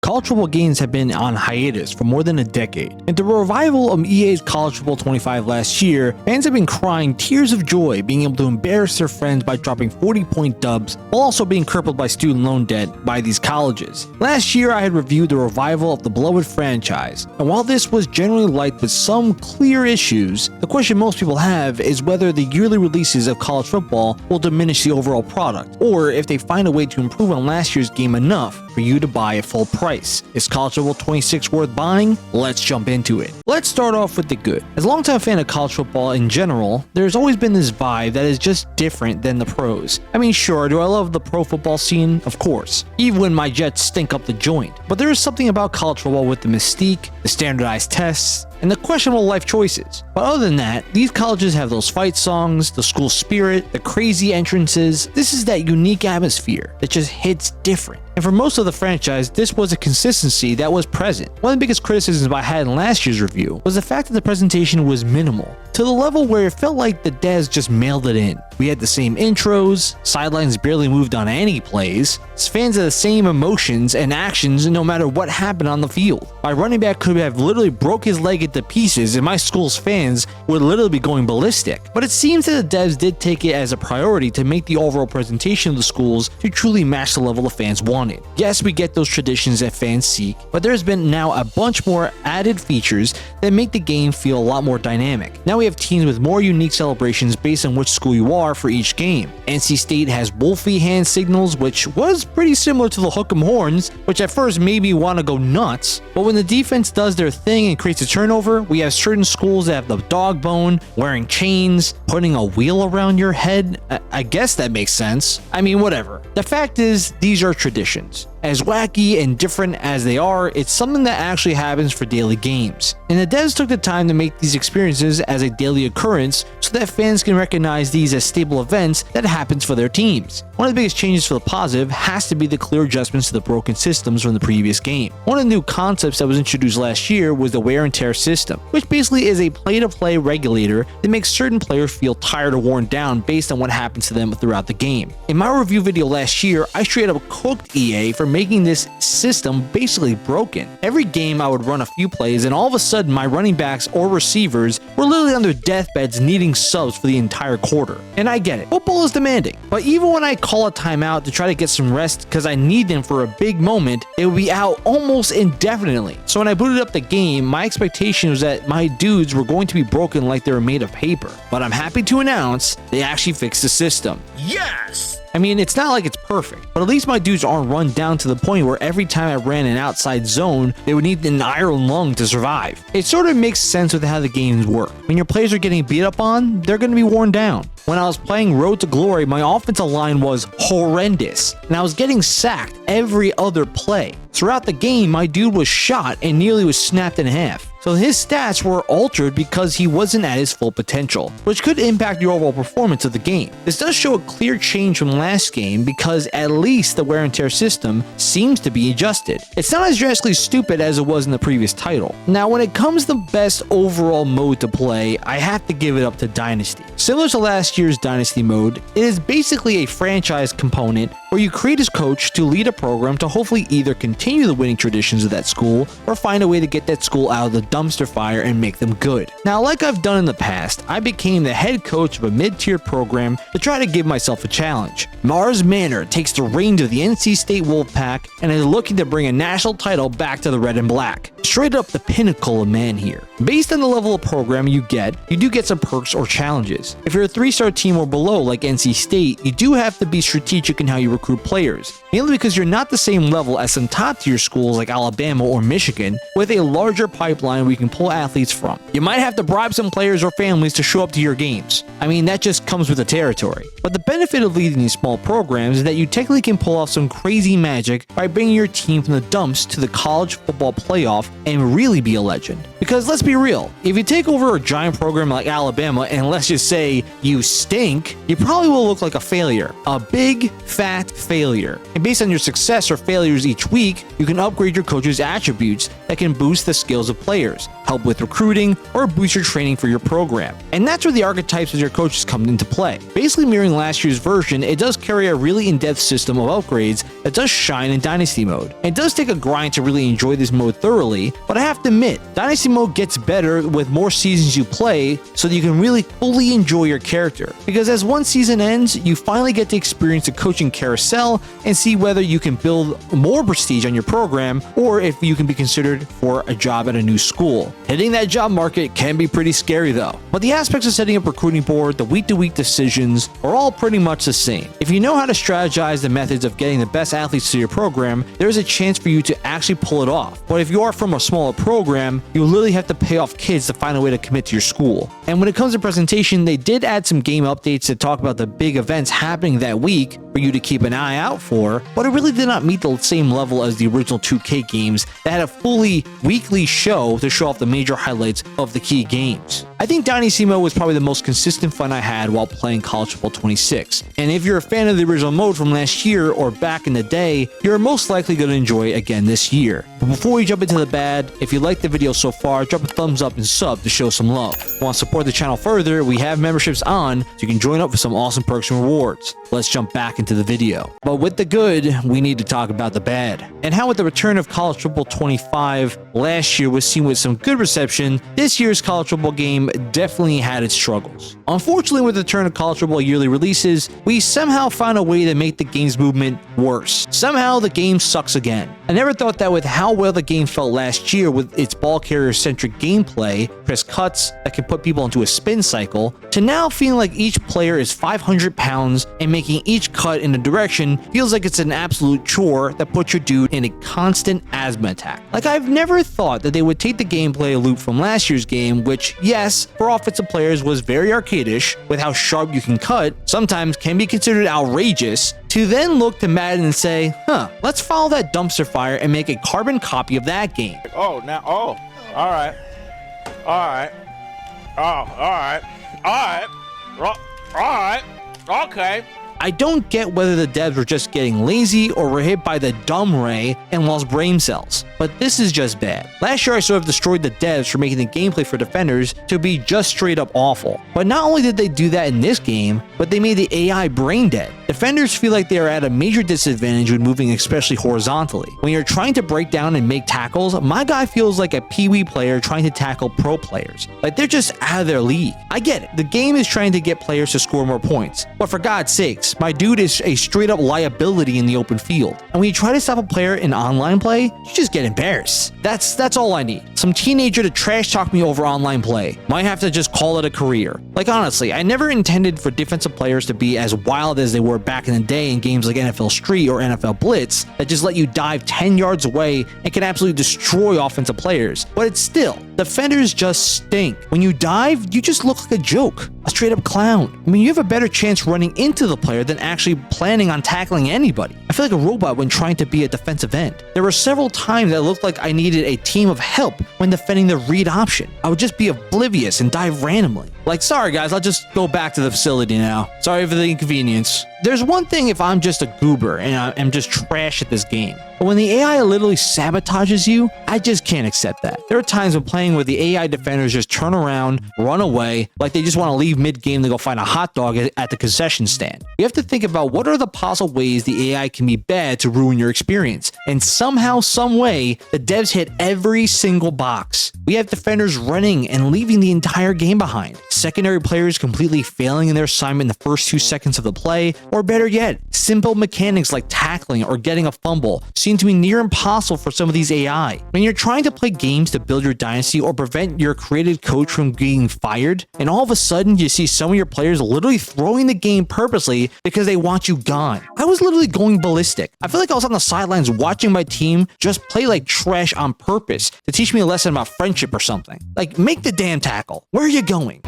College football games have been on hiatus for more than a decade, and the revival of EA's College Football 25 last year, fans have been crying tears of joy being able to embarrass their friends by dropping 40-point dubs while also being crippled by student loan debt by these colleges. Last year I had reviewed the revival of the beloved franchise, and while this was generally liked with some clear issues, the question most people have is whether the yearly releases of college football will diminish the overall product, or if they find a way to improve on last year's game enough for you to buy at full price. Is College Football 26 worth buying? Let's jump into it. Let's start off with the good. As a longtime fan of college football in general, there's always been this vibe that is just different than the pros. I mean, sure, do I love the pro football scene? Of course, even when my Jets stink up the joint. But there is something about college football with the mystique, the standardized tests, and the questionable life choices. But other than that, these colleges have those fight songs, the school spirit, the crazy entrances. This is that unique atmosphere that just hits different. And for most of the franchise, this was a consistency that was present. One of the biggest criticisms I had in last year's review was the fact that the presentation was minimal, to the level where it felt like the devs just mailed it in. We had the same intros, sidelines barely moved on any plays, fans had the same emotions and actions no matter what happened on the field. My running back could have literally broke his leg into pieces and my school's fans would literally be going ballistic. But it seems that the devs did take it as a priority to make the overall presentation of the schools to truly match the level the fans wanted. Yes, we get those traditions that fans seek, but there's been now a bunch more added features that make the game feel a lot more dynamic. Now we have teams with more unique celebrations based on which school you are for each game. NC State has Wolfie hand signals, which was pretty similar to the Hook'em Horns, which at first made me want to go nuts. But when the defense does their thing and creates a turnover, we have certain schools that have the dog bone, wearing chains, putting a wheel around your head. I guess that makes sense. I mean, whatever. The fact is, these are traditions. As wacky and different as they are, it's something that actually happens for daily games. And the devs took the time to make these experiences as a daily occurrence so that fans can recognize these as stable events that happens for their teams. One of the biggest changes for the positive has to be the clear adjustments to the broken systems from the previous game. One of the new concepts that was introduced last year was the wear and tear system, which basically is a play-to-play regulator that makes certain players feel tired or worn down based on what happens to them throughout the game. In my review video last year, I straight up cooked EA for making this system basically broken. Every game I would run a few plays and all of a sudden my running backs or receivers were literally on their deathbeds needing subs for the entire quarter. And I get it, football is demanding. But even when I call a timeout to try to get some rest because I need them for a big moment, it would be out almost indefinitely. So when I booted up the game, my expectation was that my dudes were going to be broken like they were made of paper. But I'm happy to announce they actually fixed the system. Yes! I mean, it's not like it's perfect, but at least my dudes aren't run down to the point where every time I ran an outside zone, they would need an iron lung to survive. It sort of makes sense with how the games work. When your players are getting beat up on, they're going to be worn down. When I was playing Road to Glory, my offensive line was horrendous, and I was getting sacked every other play. Throughout the game, my dude was shot and nearly was snapped in half. So his stats were altered because he wasn't at his full potential, which could impact the overall performance of the game. This does show a clear change from last game because at least the wear and tear system seems to be adjusted. It's not as drastically stupid as it was in the previous title. Now, when it comes to best overall mode to play, I have to give it up to Dynasty. Similar to last year's Dynasty mode, it is basically a franchise component where you create as coach to lead a program to hopefully either continue the winning traditions of that school or find a way to get that school out of the dumpster fire and make them good. Now, like I've done in the past, I became the head coach of a mid-tier program to try to give myself a challenge. Mars Manor takes the reins of the NC State Wolfpack and is looking to bring a national title back to the red and black. Straight up the pinnacle of man here. Based on the level of program you do get some perks or challenges. If you're a 3-star team or below like NC State, you do have to be strategic in how you recruit players, mainly because you're not the same level as some top-tier schools like Alabama or Michigan with a larger pipeline where you can pull athletes from. You might have to bribe some players or families to show up to your games. I mean, that just comes with the territory. But the benefit of leading these small programs is that you technically can pull off some crazy magic by bringing your team from the dumps to the college football playoff and really be a legend. Because let's be real, if you take over a giant program like Alabama and let's just say you stink, you probably will look like a failure. A big, fat failure. And based on your success or failures each week, you can upgrade your coach's attributes that can boost the skills of players, help with recruiting, or boost your training for your program. And that's where the archetypes of your coaches come into play. Basically mirroring last year's version, it does carry a really in-depth system of upgrades that does shine in Dynasty mode. It does take a grind to really enjoy this mode thoroughly, but I have to admit, Dynasty mode gets better with more seasons you play so that you can really fully enjoy your character. Because as one season ends, you finally get to experience the coaching carousel and see whether you can build more prestige on your program or if you can be considered for a job at a new school. Hitting that job market can be pretty scary though, but the aspects of setting up a recruiting board, the week-to-week decisions are all pretty much the same. If you know how to strategize the methods of getting the best athletes to your program, there's a chance for you to actually pull it off. But if you are from a smaller program, you literally have to pay off kids to find a way to commit to your school. And when it comes to presentation, they did add some game updates to talk about the big events happening that week for you to keep an eye out for, but it really did not meet the same level as the original 2K games that had a fully weekly show to show off the major highlights of the key games. I think Dynasty mode was probably the most consistent fun I had while playing College Football 26. And if you're a fan of the original mode from last year or back in the day, you're most likely going to enjoy it again this year. But before we jump into the bad, if you liked the video so far, drop a thumbs up and sub to show some love. Want to support the channel further, we have memberships on, so you can join up for some awesome perks and rewards. Let's jump back into the video. But with the good, we need to talk about the bad. And how with the return of College Football 25 last year was seen with some good reception, this year's College Football game definitely had its struggles. Unfortunately, with the return of College Football yearly releases, we somehow found a way to make the game's movement worse. Somehow the game sucks again. I never thought that with how well the game felt last year with its ball carrier-centric gameplay, press cuts that can put people into a spin cycle, to now feeling like each player is 500 pounds and making each cut in a direction feels like it's an absolute chore that puts your dude in a constant asthma attack. Like, I've never thought that they would take the gameplay loop from last year's game, which, yes, for offensive players was very arcadish with how sharp you can cut, sometimes can be considered outrageous, to then look to Madden and say, let's follow that dumpster fire and make a carbon copy of that game. All right, okay. I don't get whether the devs were just getting lazy or were hit by the dumb ray and lost brain cells, but this is just bad. Last year I sort of destroyed the devs for making the gameplay for defenders to be just straight up awful. But not only did they do that in this game, but they made the AI brain dead. Defenders feel like they are at a major disadvantage when moving, especially horizontally. When you're trying to break down and make tackles, my guy feels like a pee-wee player trying to tackle pro players. Like, they're just out of their league. I get it, the game is trying to get players to score more points, but for God's sakes, my dude is a straight up liability in the open field. And when you try to stop a player in online play, you just get embarrassed. That's all I need. Some teenager to trash talk me over online play. Might have to just call it a career. Like, honestly, I never intended for defensive players to be as wild as they were back in the day in games like NFL Street or NFL Blitz that just let you dive 10 yards away and can absolutely destroy offensive players. But it's still, defenders just stink. When you dive, you just look like a joke. A straight up clown. I mean, you have a better chance running into the player than actually planning on tackling anybody. I feel like a robot when trying to be a defensive end. There were several times that looked like I needed a team of help when defending the read option. I would just be oblivious and dive randomly. Like, sorry guys, I'll just go back to the facility now. Sorry for the inconvenience. There's one thing if I'm just a goober and I'm just trash at this game. But when the AI literally sabotages you, I just can't accept that. There are times when playing where the AI defenders just turn around, run away, like they just want to leave mid-game to go find a hot dog at the concession stand. You have to think about what are the possible ways the AI can be bad to ruin your experience. And somehow, some way, the devs hit every single box. We have defenders running and leaving the entire game behind. Secondary players completely failing in their assignment in the first 2 seconds of the play, or better yet, simple mechanics like tackling or getting a fumble seem to be near impossible for some of these AI. When you're trying to play games to build your dynasty or prevent your created coach from being fired, and all of a sudden you see some of your players literally throwing the game purposely because they want you gone. I was literally going ballistic. I feel like I was on the sidelines watching my team just play like trash on purpose to teach me a lesson about friendship or something. Like, make the damn tackle. Where are you going?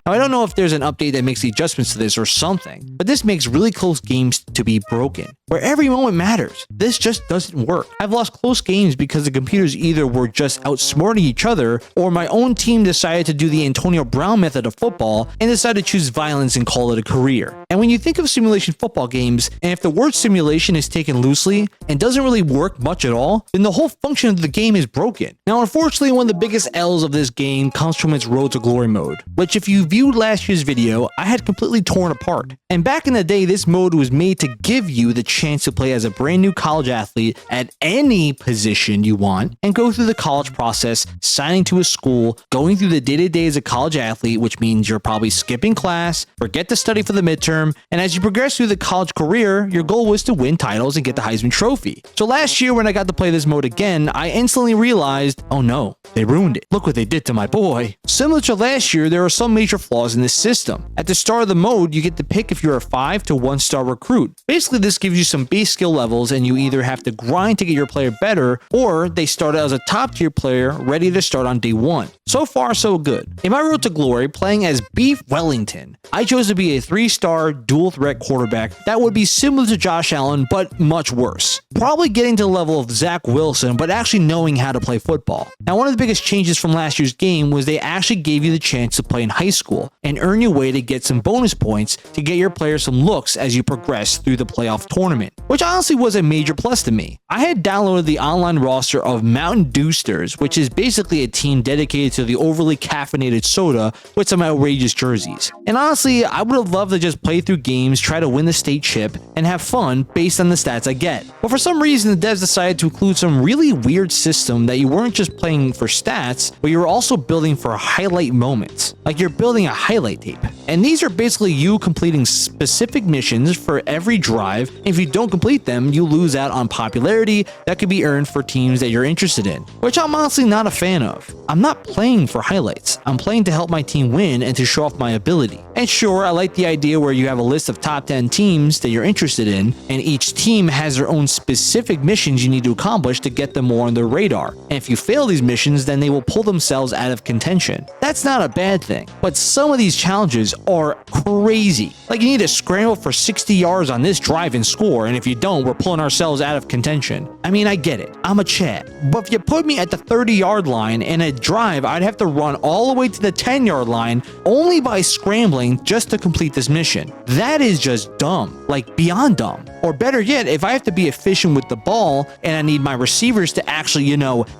Now, I don't know if there's an update that makes the adjustments to this or something, but this makes really close games to be broken, where every moment matters. This just doesn't work. I've lost close games because the computers either were just outsmarting each other, or my own team decided to do the Antonio Brown method of football and decided to choose violence and call it a career. And when you think of simulation football games, and if the word simulation is taken loosely and doesn't really work much at all, then the whole function of the game is broken. Now, unfortunately, one of the biggest L's of this game comes from its Road to Glory mode, which if you viewed last year's video, I had completely torn apart. And back in the day, this mode was made to give you the chance to play as a brand new college athlete at any position you want and go through the college process, signing to a school, going through the day-to-day as a college athlete, which means you're probably skipping class, forget to study for the midterm, and as you progress through the college career, your goal was to win titles and get the Heisman Trophy. So last year when I got to play this mode again, I instantly realized, oh no, they ruined it. Look what they did to my boy. Similar to last year, there are some major flaws in this system. At the start of the mode, you get to pick if you're a 5 to 1-star recruit. Basically, this gives you some base skill levels and you either have to grind to get your player better, or they start as a top tier player ready to start on day 1. So far, so good. In my Road to Glory, playing as Beef Wellington, I chose to be a 3-star dual threat quarterback that would be similar to Josh Allen, but much worse. Probably getting to the level of Zach Wilson, but actually knowing how to play football. Now, one of the biggest changes from last year's game was they actually gave you the chance to play in high school and earn your way to get some bonus points to get your players some looks as you progress through the playoff tournament, which honestly was a major plus to me. I had downloaded the online roster of Mountain Dewsters, which is basically a team dedicated to the overly caffeinated soda with some outrageous jerseys. And honestly, I would have loved to just play through games, try to win the state chip, and have fun based on the stats I get. But for some reason, the devs decided to include some really weird system that you weren't just playing for stats, but you were also building for highlight moments. Like you're building a highlight tape. And these are basically you completing specific missions for every drive, and if you don't complete them, you lose out on popularity that could be earned for teams that you're interested in, which I'm honestly not a fan of. I'm not playing for highlights. I'm playing to help my team win and to show off my ability. And sure, I like the idea where you have a list of top 10 teams that you're interested in, and each team has their own specific missions you need to accomplish to get them more on their radar. And if you fail these missions, then they will pull themselves out of contention. That's not a bad thing, but some of these challenges are crazy. Like you need to scramble for 60 yards on this drive and score, and if you don't, we're pulling ourselves out of contention. I mean, I get it. I'm a Chad. But if you put me at the 30-yard line in a drive, I'd have to run all the way to the 10-yard line only by scrambling just to complete this mission. That is just dumb. Like beyond dumb. Or better yet, if I have to be efficient with the ball and I need my receivers to actually,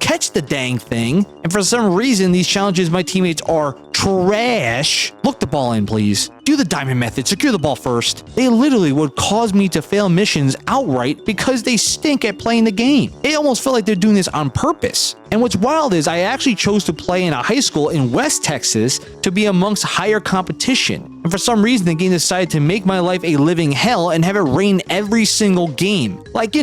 catch the dang thing, and for some reason these challenges my teammates are trash. Look the ball in, please. Do the diamond method, secure the ball first. They literally would cause me to fail missions outright because they stink at playing the game. It almost felt like they're doing this on purpose. And what's wild is I actually chose to play in a high school in West Texas to be amongst higher competition. And for some reason, the game decided to make my life a living hell and have it rain every single game. Like,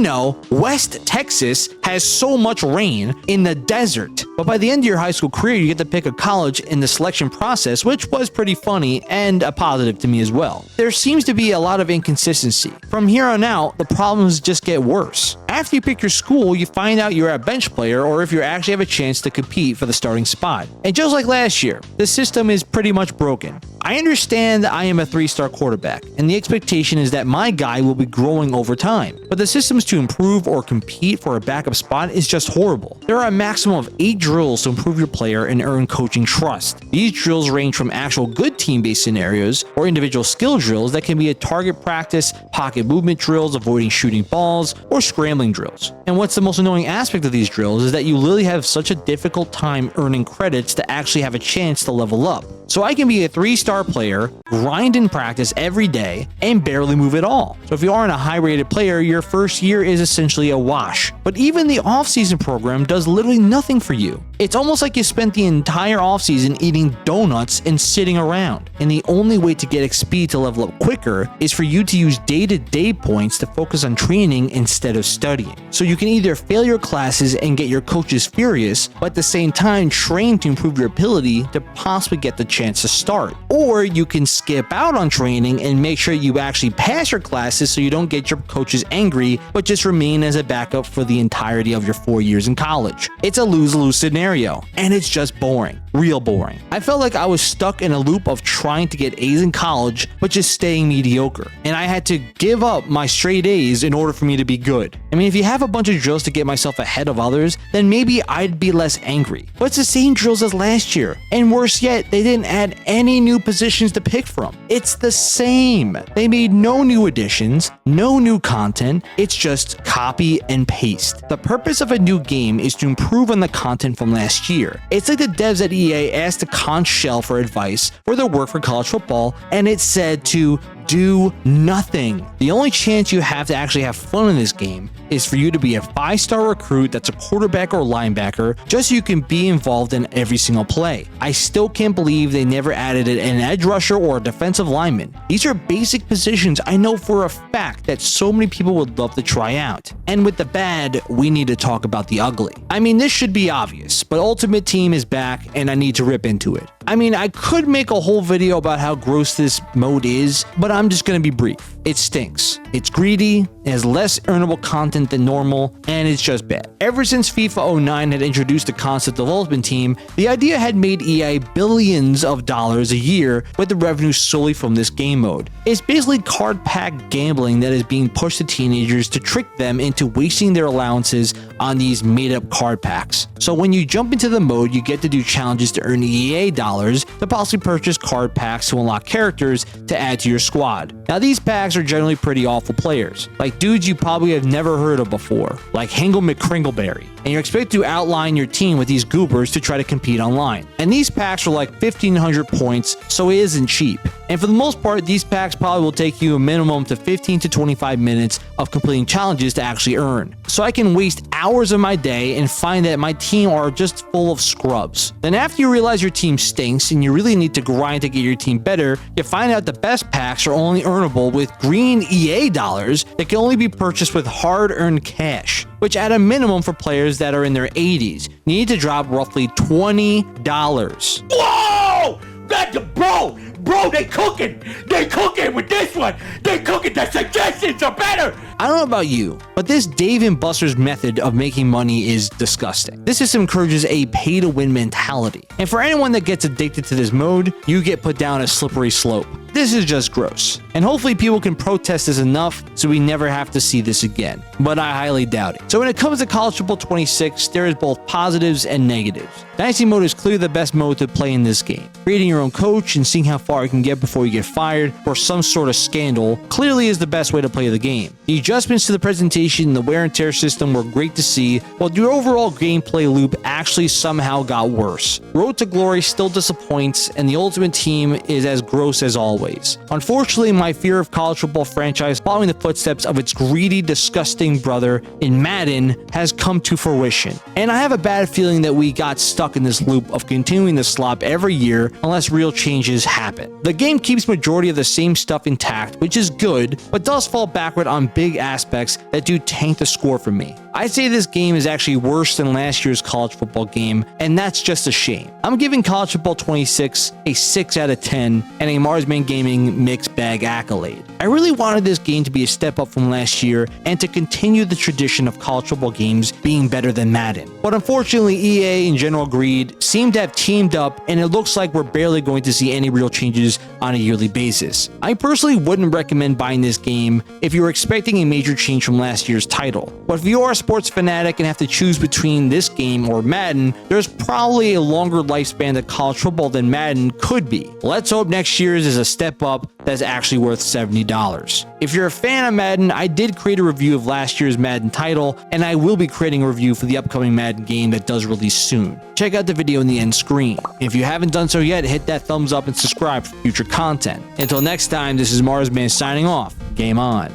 West Texas has so much rain in the desert. But by the end of your high school career, you get to pick a college in the selection process, which was pretty funny and a positive to me as well. There seems to be a lot of inconsistency. From here on out, the problems just get worse. After you pick your school, you find out you're a bench player or if you actually have a chance to compete for the starting spot. And just like last year, the system is pretty much broken. I understand that I am a 3-star quarterback, and the expectation is that my guy will be growing over time. But the systems to improve or compete for a backup spot is just horrible. There are a maximum of 8 drills to improve your player and earn coaching trust. These drills range from actual good team-based scenarios or individual skill drills that can be a target practice, pocket movement drills, avoiding shooting balls, or scrambling drills. And what's the most annoying aspect of these drills is that you literally have such a difficult time earning credits to actually have a chance to level up. So I can be a 3-star player, grind in practice every day, and barely move at all. So if you aren't a high-rated player, your first year is essentially a wash. But even the off-season program does literally nothing for you. It's almost like you spent the entire offseason eating donuts and sitting around. And the only way to get XP to level up quicker is for you to use day-to-day points to focus on training instead of studying. So you can either fail your classes and get your coaches furious, but at the same time train to improve your ability to possibly get the chance to start. Or you can skip out on training and make sure you actually pass your classes so you don't get your coaches angry, but just remain as a backup for the entirety of your 4 years in college. It's a lose-lose scenario, and it's just boring. real boring. I felt like I was stuck in a loop of trying to get A's in college, but just staying mediocre. And I had to give up my straight A's in order for me to be good. I mean, if you have a bunch of drills to get myself ahead of others, then maybe I'd be less angry. But it's the same drills as last year. And worse yet, they didn't add any new positions to pick from. It's the same. They made no new additions, no new content. It's just copy and paste. The purpose of a new game is to improve on the content from last year. It's like the devs at EA asked the conch shell for advice for their work for college football, and it said to do nothing. The only chance you have to actually have fun in this game is for you to be a 5-star recruit that's a quarterback or linebacker, just so you can be involved in every single play. I still can't believe they never added an edge rusher or a defensive lineman. These are basic positions I know for a fact that so many people would love to try out. And with the bad, we need to talk about the ugly. I mean, this should be obvious, but Ultimate Team is back and I need to rip into it. I mean, I could make a whole video about how gross this mode is, but I'm just gonna be brief. It stinks. It's greedy, it has less earnable content than normal, and it's just bad. Ever since FIFA 09 had introduced the concept of Ultimate Team, the idea had made EA billions of dollars a year with the revenue solely from this game mode. It's basically card pack gambling that is being pushed to teenagers to trick them into wasting their allowances on these made up card packs. So when you jump into the mode, you get to do challenges to earn EA dollars to possibly purchase card packs to unlock characters to add to your squad. Now these packs are generally pretty awful players, like dudes you probably have never heard of before, like Hangle McCringleberry, and you're expected to outline your team with these goobers to try to compete online. And these packs are like 1,500 points, so it isn't cheap. And for the most part, these packs probably will take you a minimum to 15 to 25 minutes of completing challenges to actually earn. So I can waste hours of my day and find that my team are just full of scrubs. Then after you realize your team stinks and you really need to grind to get your team better, you find out the best packs are only earnable with green EA dollars that can only be purchased with hard-earned cash, which at a minimum for players that are in their 80s, need to drop roughly $20. Whoa! Bro, they cooking with this one. They cooking. The suggestions are better. I don't know about you, but this Dave & Buster's method of making money is disgusting. This system encourages a pay-to-win mentality. And for anyone that gets addicted to this mode, you get put down a slippery slope. This is just gross. And hopefully people can protest this enough so we never have to see this again. But I highly doubt it. So when it comes to College Football 26, there is both positives and negatives. Dynasty mode is clearly the best mode to play in this game. Creating your own coach and seeing how far you can get before you get fired or some sort of scandal clearly is the best way to play the game. The adjustments to the presentation and the wear and tear system were great to see, while the overall gameplay loop actually somehow got worse. Road to Glory still disappoints, and the Ultimate Team is as gross as always. Unfortunately, my fear of college football franchise following the footsteps of its greedy, disgusting brother in Madden has come to fruition. And I have a bad feeling that we got stuck in this loop of continuing the slop every year unless real changes happen. The game keeps majority of the same stuff intact, which is good, but does fall backward on big aspects that do tank the score for me. I'd say this game is actually worse than last year's college football game, and that's just a shame. I'm giving College Football 26 a 6 out of 10 and a Marsman Gaming mixed bag accolade. I really wanted this game to be a step up from last year and to continue the tradition of college football games being better than Madden. But unfortunately, EA and General Greed seem to have teamed up, and it looks like we're barely going to see any real changes on a yearly basis. I personally wouldn't recommend buying this game if you're expecting a major change from last year's title. But if you are a sports fanatic and have to choose between this game or Madden, there's probably a longer lifespan to college football than Madden could be. Let's hope next year's is a step up that's actually worth $70. If you're a fan of Madden, I did create a review of last year's Madden title, and I will be creating a review for the upcoming Madden game that does release soon. Check out the video in the end screen. If you haven't done so yet, hit that thumbs up and subscribe for future content. Until next time, this is Marsman signing off. Game on.